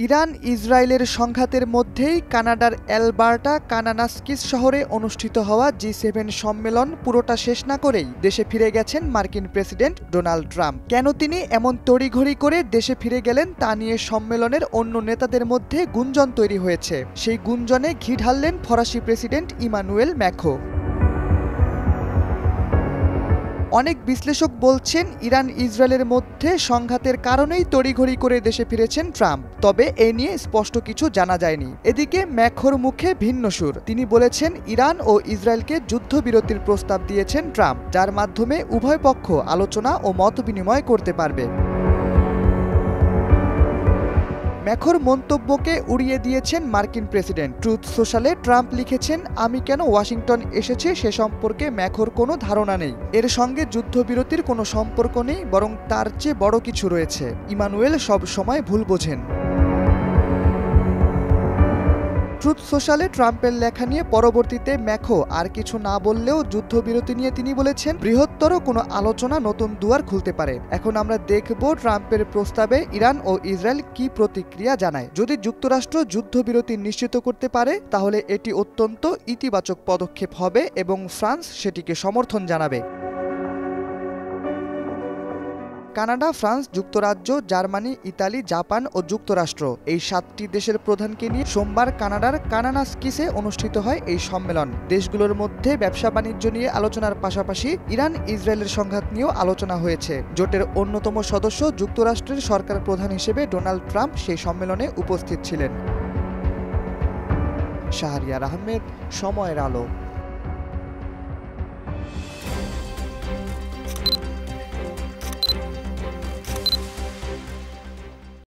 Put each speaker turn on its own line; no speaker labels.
Iran ইসরায়েলের সংঘাতের মধ্যেই কানাডার অ্যালবার্টা কানানাস্কিস শহরে অনুষ্ঠিত হওয়া জি7 সম্মেলন পুরোটা শেষ না করেই দেশে ফিরে গেছেন মার্কিন প্রেসিডেন্ট ডোনাল্ড ট্রাম্প। কেন তিনি এমন তড়িঘড়ি করে দেশে ফিরে গেলেন তা নিয়ে সম্মেলনের অন্য নেতাদের মধ্যে গুঞ্জন তৈরি হয়েছে। সেই গুঞ্জনে ঘি ঢাললেন ফরাসি প্রেসিডেন্ট ইমানুয়েল ম্যাখো। অনেক বিশ্লেষক বলছেন ইরান ইসরায়েলের মধ্যে সংঘাতের কারণেই তড়িঘড়ি করে দেশে ফিরেছেন ট্রাম্প, তবে এ নিয়ে স্পষ্ট কিছু জানা যায়নি। এদিকে ম্যাখোর মুখে ভিন্ন সুর। তিনি বলেছেন ইরান ও ইসরায়েলকে যুদ্ধবিরতির প্রস্তাব দিয়েছেন ট্রাম্প, যার মাধ্যমে উভয় পক্ষ আলোচনা ও মত বিনিময় করতে পারবে। ম্যাখোর মন্তব্যকে উড়িয়ে দিয়েছেন মার্কিন প্রেসিডেন্ট। ট্রুথ সোশ্যালে ট্রাম্প লিখেছেন, আমি কেন ওয়াশিংটন এসেছি সে সম্পর্কে ম্যাখোর কোনো ধারণা নেই। এর সঙ্গে যুদ্ধবিরতির কোনো সম্পর্ক নেই, বরং তার চেয়ে বড় কিছু রয়েছে। ইমানুয়েল সব সময় ভুল বোঝেন। ট্রুথ সোশ্যালে ট্রাম্পের লেখা নিয়ে পরবর্তীতে ম্যাখো আর কিছু না বললেও যুদ্ধবিরতি নিয়ে তিনি বলেছেন, বৃহত্তর কোনো আলোচনা নতুন দুয়ার খুলতে পারে। এখন আমরা দেখব ট্রাম্পের প্রস্তাবে ইরান ও ইসরায়েল কি প্রতিক্রিয়া জানায়। যদি যুক্তরাষ্ট্র যুদ্ধবিরতি নিশ্চিত করতে পারে তাহলে এটি অত্যন্ত ইতিবাচক পদক্ষেপ হবে এবং ফ্রান্স সেটিকে সমর্থন জানাবে। কানাডা, ফ্রান্স, যুক্তরাজ্য, জার্মানি, ইতালি, জাপান ও যুক্তরাষ্ট্র এই 7টি দেশের প্রধানকে নিয়ে সোমবার কানাডার কানানাস্কিসে অনুষ্ঠিত হয় এই সম্মেলন। দেশগুলোর মধ্যে ব্যবসা বাণিজ্য নিয়ে আলোচনার পাশাপাশি ইরান ইসরায়েলের সংঘাত নিয়েও আলোচনা হয়েছে। জোটের অন্যতম সদস্য যুক্তরাষ্ট্রের সরকার প্রধান হিসেবে ডোনাল্ড ট্রাম্প সেই সম্মেলনে উপস্থিত ছিলেন। শাহরিয়ার আহমেদ, সময়ের আলো।